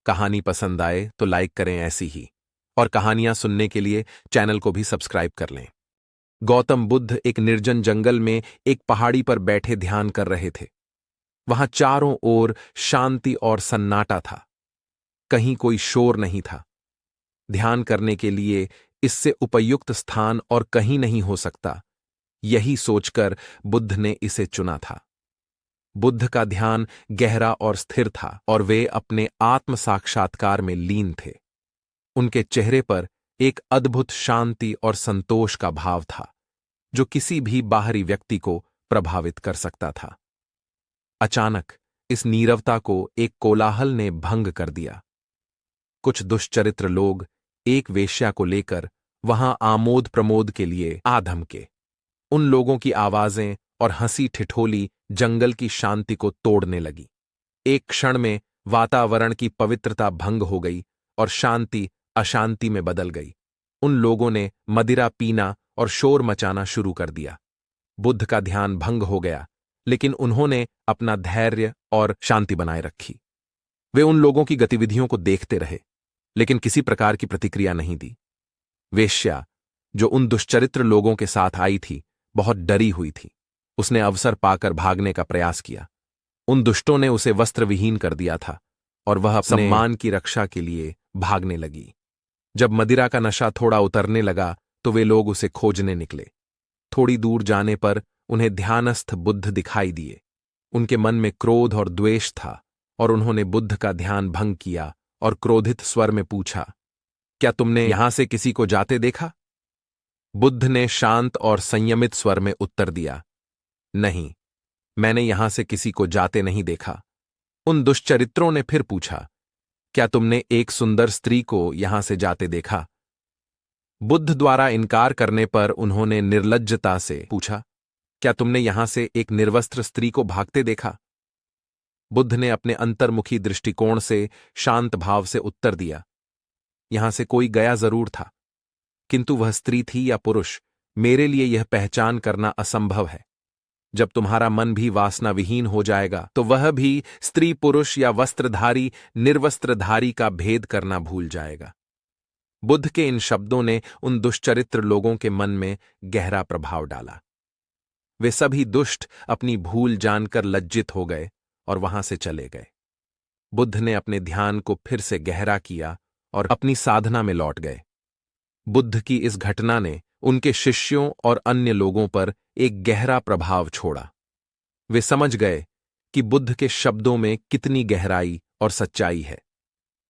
कहानी पसंद आए तो लाइक करें ऐसी ही, और कहानियां सुनने के लिए चैनल को भी सब्सक्राइब कर लें। गौतम बुद्ध एक निर्जन जंगल में एक पहाड़ी पर बैठे ध्यान कर रहे थे। वहां चारों ओर शांति और सन्नाटा था। कहीं कोई शोर नहीं था। ध्यान करने के लिए इससे उपयुक्त स्थान और कहीं नहीं हो सकता, यही सोचकर बुद्ध ने इसे चुना था। बुद्ध का ध्यान गहरा और स्थिर था और वे अपने आत्म साक्षात्कार में लीन थे। उनके चेहरे पर एक अद्भुत शांति और संतोष का भाव था, जो किसी भी बाहरी व्यक्ति को प्रभावित कर सकता था। अचानक इस नीरवता को एक कोलाहल ने भंग कर दिया। कुछ दुष्चरित्र लोग एक वेश्या को लेकर वहां आमोद प्रमोद के लिए आ धमके। उन लोगों की आवाजें और हंसी ठिठोली जंगल की शांति को तोड़ने लगी। एक क्षण में वातावरण की पवित्रता भंग हो गई और शांति अशांति में बदल गई। उन लोगों ने मदिरा पीना और शोर मचाना शुरू कर दिया। बुद्ध का ध्यान भंग हो गया, लेकिन उन्होंने अपना धैर्य और शांति बनाए रखी। वे उन लोगों की गतिविधियों को देखते रहे, लेकिन किसी प्रकार की प्रतिक्रिया नहीं दी। वेश्या, जो उन दुष्चरित्र लोगों के साथ आई थी, बहुत डरी हुई थी। उसने अवसर पाकर भागने का प्रयास किया। उन दुष्टों ने उसे वस्त्रविहीन कर दिया था और वह अपने सम्मान की रक्षा के लिए भागने लगी। जब मदिरा का नशा थोड़ा उतरने लगा तो वे लोग उसे खोजने निकले। थोड़ी दूर जाने पर उन्हें ध्यानस्थ बुद्ध दिखाई दिए। उनके मन में क्रोध और द्वेष था और उन्होंने बुद्ध का ध्यान भंग किया और क्रोधित स्वर में पूछा, क्या तुमने यहां से किसी को जाते देखा? बुद्ध ने शांत और संयमित स्वर में उत्तर दिया, नहीं, मैंने यहां से किसी को जाते नहीं देखा। उन दुष्चरित्रों ने फिर पूछा, क्या तुमने एक सुंदर स्त्री को यहां से जाते देखा? बुद्ध द्वारा इनकार करने पर उन्होंने निर्लज्जता से पूछा, क्या तुमने यहां से एक निर्वस्त्र स्त्री को भागते देखा? बुद्ध ने अपने अंतर्मुखी दृष्टिकोण से शांत भाव से उत्तर दिया, यहां से कोई गया जरूर था, किंतु वह स्त्री थी या पुरुष, मेरे लिए यह पहचान करना असंभव है। जब तुम्हारा मन भी वासना विहीन हो जाएगा तो वह भी स्त्री पुरुष या वस्त्रधारी निर्वस्त्रधारी का भेद करना भूल जाएगा। बुद्ध के इन शब्दों ने उन दुष्चरित्र लोगों के मन में गहरा प्रभाव डाला। वे सभी दुष्ट अपनी भूल जानकर लज्जित हो गए और वहां से चले गए। बुद्ध ने अपने ध्यान को फिर से गहरा किया और अपनी साधना में लौट गए। बुद्ध की इस घटना ने उनके शिष्यों और अन्य लोगों पर एक गहरा प्रभाव छोड़ा। वे समझ गए कि बुद्ध के शब्दों में कितनी गहराई और सच्चाई है।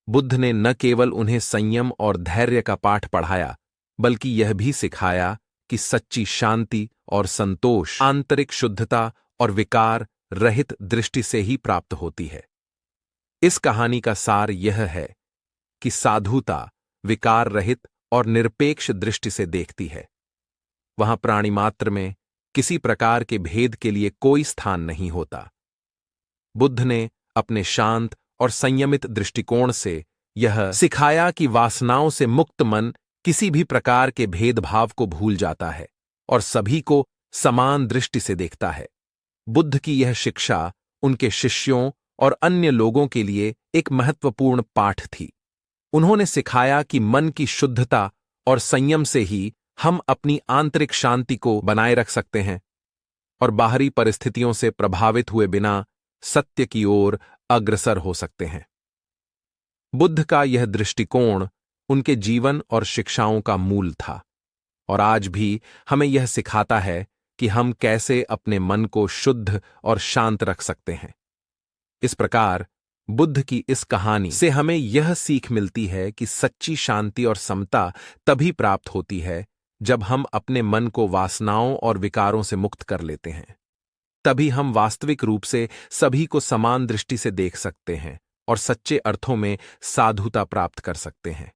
बुद्ध ने न केवल उन्हें संयम और धैर्य का पाठ पढ़ाया, बल्कि यह भी सिखाया कि सच्ची शांति और संतोष आंतरिक शुद्धता और विकार रहित दृष्टि से ही प्राप्त होती है। इस कहानी का सार यह है कि साधुता विकार रहित और निरपेक्ष दृष्टि से देखती है। वहां प्राणी मात्र में किसी प्रकार के भेद के लिए कोई स्थान नहीं होता। बुद्ध ने अपने शांत और संयमित दृष्टिकोण से यह सिखाया कि वासनाओं से मुक्त मन किसी भी प्रकार के भेदभाव को भूल जाता है और सभी को समान दृष्टि से देखता है। बुद्ध की यह शिक्षा उनके शिष्यों और अन्य लोगों के लिए एक महत्वपूर्ण पाठ थी। उन्होंने सिखाया कि मन की शुद्धता और संयम से ही हम अपनी आंतरिक शांति को बनाए रख सकते हैं और बाहरी परिस्थितियों से प्रभावित हुए बिना सत्य की ओर अग्रसर हो सकते हैं। बुद्ध का यह दृष्टिकोण उनके जीवन और शिक्षाओं का मूल था और आज भी हमें यह सिखाता है कि हम कैसे अपने मन को शुद्ध और शांत रख सकते हैं। इस प्रकार बुद्ध की इस कहानी से हमें यह सीख मिलती है कि सच्ची शांति और समता तभी प्राप्त होती है जब हम अपने मन को वासनाओं और विकारों से मुक्त कर लेते हैं। तभी हम वास्तविक रूप से सभी को समान दृष्टि से देख सकते हैं और सच्चे अर्थों में साधुता प्राप्त कर सकते हैं।